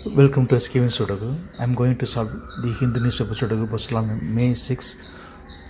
Welcome to SkVm Sudoku. I am going to solve the Hindu newspaper Sudoku posted on May 6,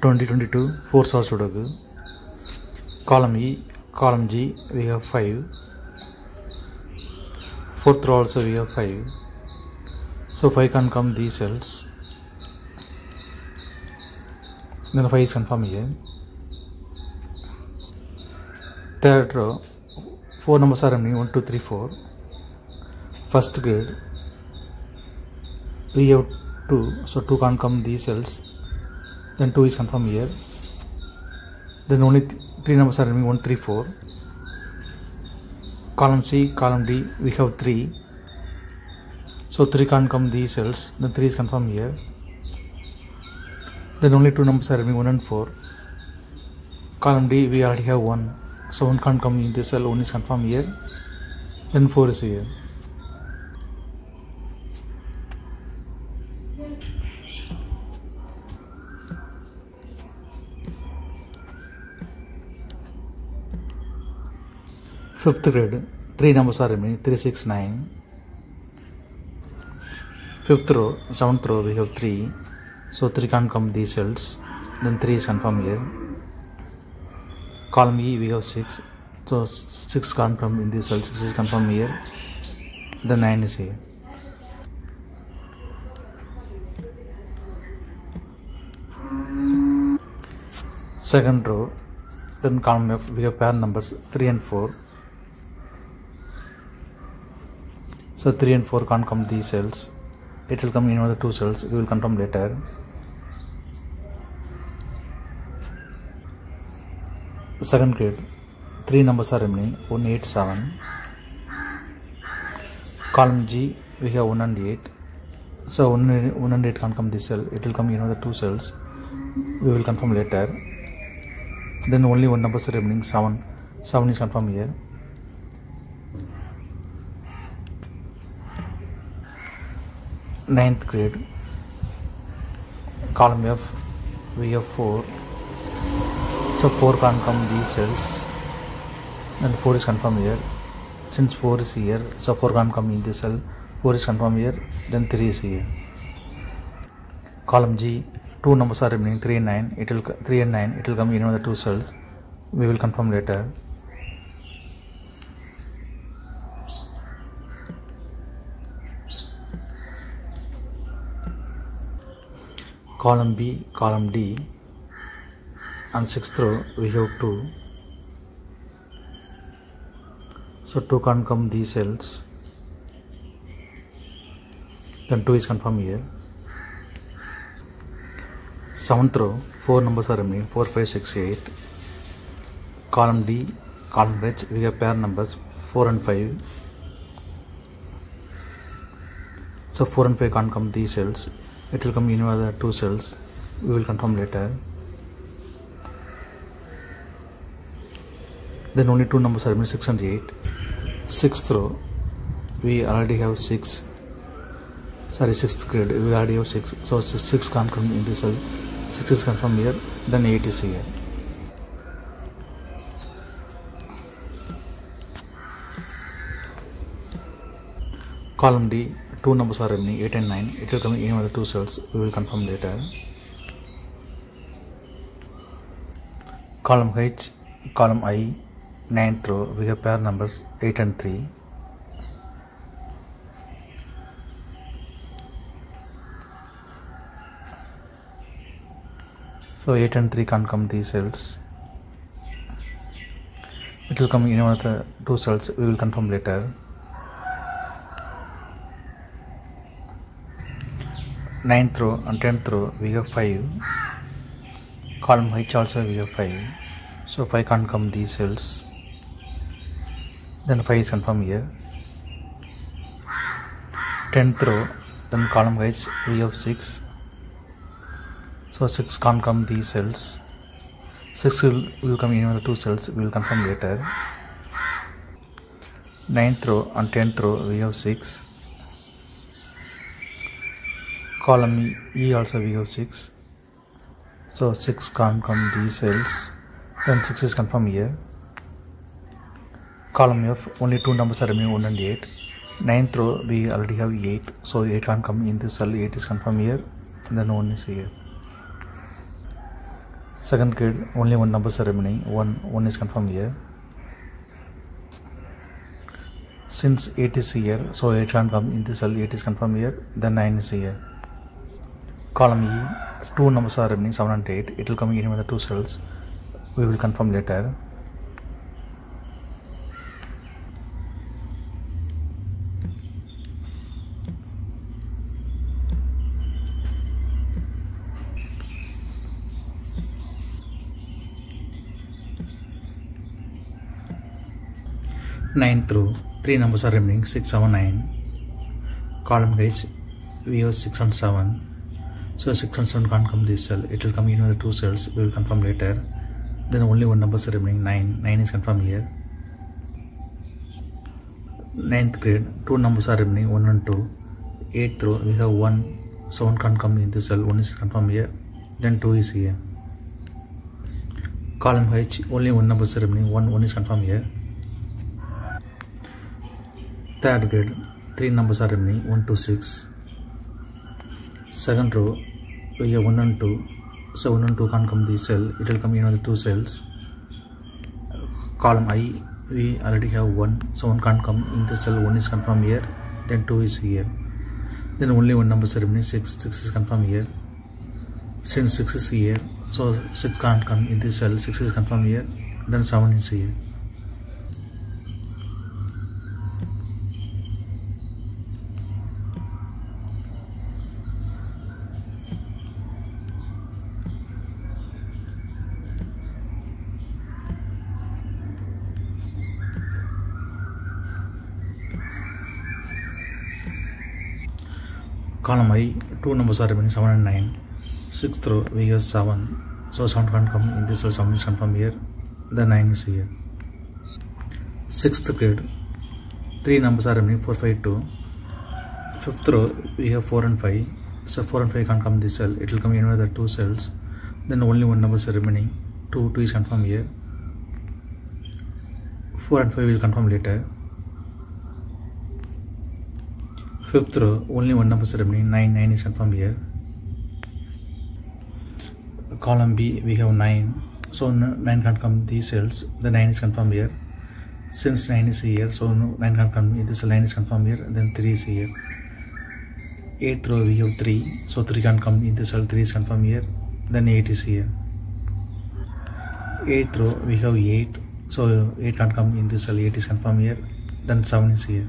2022. 4 solve Sudoku. Column E, column G, we have 5. Fourth row also we have 5. So 5 can come these cells. Then 5 is confirmed here. Third row, 4 numbers are remaining 1, 2, 3, 4. First grid. We have 2, so 2 can't come these cells. Then 2 is confirmed here. Then only 3 numbers are remaining 1, 3, 4. Column C, column D, we have 3. So 3 can't come these cells. Then 3 is confirmed here. Then only 2 numbers are remaining 1 and 4. Column D, we already have 1. So 1 can't come in this cell, 1 is confirmed here. Then 4 is here. Fifth grid, 3 numbers are remaining 3, 6, 9. Fifth row, 7th row we have 3. So 3 can't come these cells. Then 3 is confirmed here. Column E we have 6. So 6 can't come in this cell. 6 is confirmed here. Then 9 is here. Second row, then column F we have pair numbers 3 and 4. So 3 and 4 can't come these cells. It will come in one of the 2 cells. We will confirm later. Second grid, 3 numbers are remaining 1, 8, 7. Column G we have 1 and 8. So 1 and 8 can't come this cell. It will come in one of the 2 cells. We will confirm later. Then only 1 number is remaining 7. 7 is confirmed here. Ninth grid, column F we have 4. So 4 can't come these cells. And 4 is confirmed here. Since 4 is here, so 4 can't come in this cell. 4 is confirmed here. Then 3 is here. Column G, 2 numbers are remaining 3 and 9. 3 and 9. It will come in one of the 2 cells. We will confirm later. Column B, column D, and 6th row we have 2. So 2 can't come these cells. Then 2 is confirmed here. 7th row, 4 numbers are remaining 4, 5, 6, 8. Column D, column H, we have pair numbers 4 and 5. So 4 and 5 can't come these cells. It will come in one of the 2 cells. We will confirm later. Then only 2 numbers are remaining 6 and 8. 6th row, we already have 6. Sorry, 6th grid, we already have 6. So 6 can't come in this cell. 6 is confirmed here. Then 8 is here. Column D, 2 numbers are remaining 8 and 9. It will come in one of the 2 cells. We will confirm later. Column H, column I, 9th row, we have pair numbers 8 and 3. So 8 and 3 can't come these cells. It will come in one of the 2 cells. We will confirm later. 9th row and 10th row we have 5. Column H also we have 5. So 5 can't come these cells. Then 5 is confirmed here. 10th row, then column H we have 6. So 6 can't come these cells. 6 will come in one of the 2 cells. We will confirm later. 9th row and 10th row we have 6. Column E also we have 6. So 6 can't come these cells. Then 6 is confirmed here. Column F, only 2 numbers are remaining 1 and 8. Ninth row we already have 8, so 8 can't come in this cell. 8 is confirmed here, then 1 is here. Second grid, only one number remaining. 1 is confirmed here. Since 8 is here, so 8 can't come in this cell. 8 is confirmed here, then 9 is here. Column E, 2 numbers are remaining, 7 and 8. It will come in any of the 2 cells. We will confirm later. Ninth row, 3 numbers are remaining, 6, 7, 9. Column H, we have 6 and 7. So 6 and 7 can't come this cell. It will come in the 2 cells. We will confirm later. Then only one number is remaining, 9. 9 is confirmed here. Ninth grade, 2 numbers are remaining, 1 and 2. 8th row, we have 1. So 1 can't come in this cell. 1 is confirmed here. Then 2 is here. Column H, only one number is remaining, 1 is confirmed here. Third grade, 3 numbers are remaining, 1 to 6. Second row, we have 1 and 2. So 1 and 2 can't come this cell. It will come in the 2 cells. Column I, we already have 1. So 1 can't come in this cell. 1 is confirmed here. Then 2 is here. Then only one number is remaining, 6. 6 is confirmed here. Since 6 is here, so 6 can't come in this cell. 6 is confirmed here. Then 7 is here. Column I, 2 numbers are remaining, 7 and 9. 6th row, we have 7. So 7 can't come in this cell. 7 is confirmed here. Then 9 is here. 6th grade, 3 numbers are remaining, 4, 5, 2. 5th row, we have 4 and 5. So 4 and 5 can't come this cell. It will come in the 2 cells. Then only one number is remaining, 2 is confirmed here. 4 and 5 will confirm later. 5th row, only one number is remaining, 9 is confirmed here. Column B, we have 9. So 9 can't come these cells. The 9 is confirmed here. Since 9 is here, so 9 can't come in this cell. 9 is confirmed here. Then 3 is here. 8th row, we have 3. So 3 can't come in this cell. 3 is confirmed here. Then 8 is here. 8th row, we have 8. So 8 can't come in this cell. 8 is confirmed here. Then 7 is here.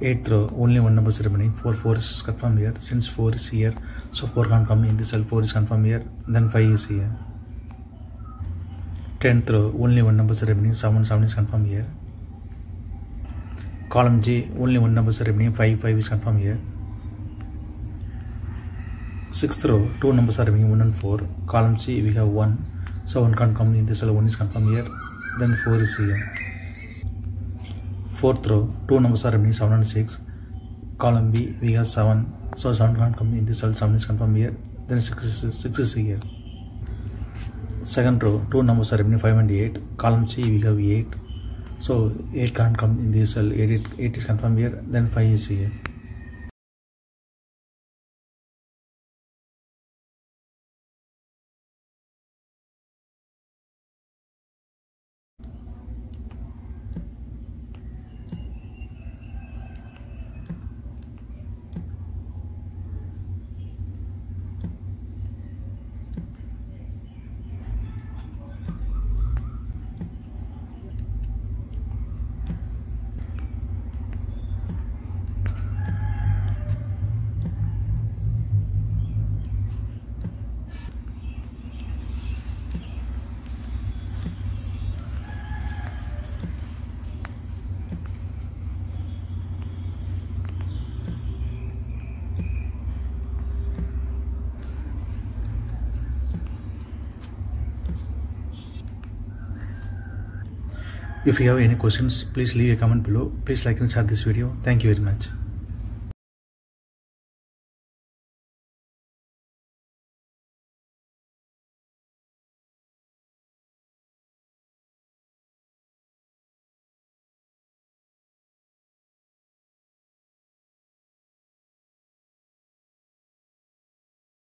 8th row, only one number is remaining, 4 is confirmed here. Since 4 is here, so 4 can't come in this cell. 4 is confirmed here. Then 5 is here. 10th row, only one number is remaining, 7 is confirmed here. Column J, only one number is remaining, 5 is confirmed here. 6th row, 2 numbers are remaining, 1 and 4. Column C, we have 1. So 1 can't come in this cell. 1 is confirmed here. Then 4 is here. 4th row, 2 numbers are remaining, 7 and 6. Column B, we have 7. So 7 can't come in this cell. 7 is confirmed here. Then 6 is here. Second row, 2 numbers are remaining, 5 and 8. Column C, we have 8. So 8 can't come in this cell. 8 is confirmed here. Then 5 is here. If you have any questions, please leave a comment below. Please like and share this video. Thank you very much.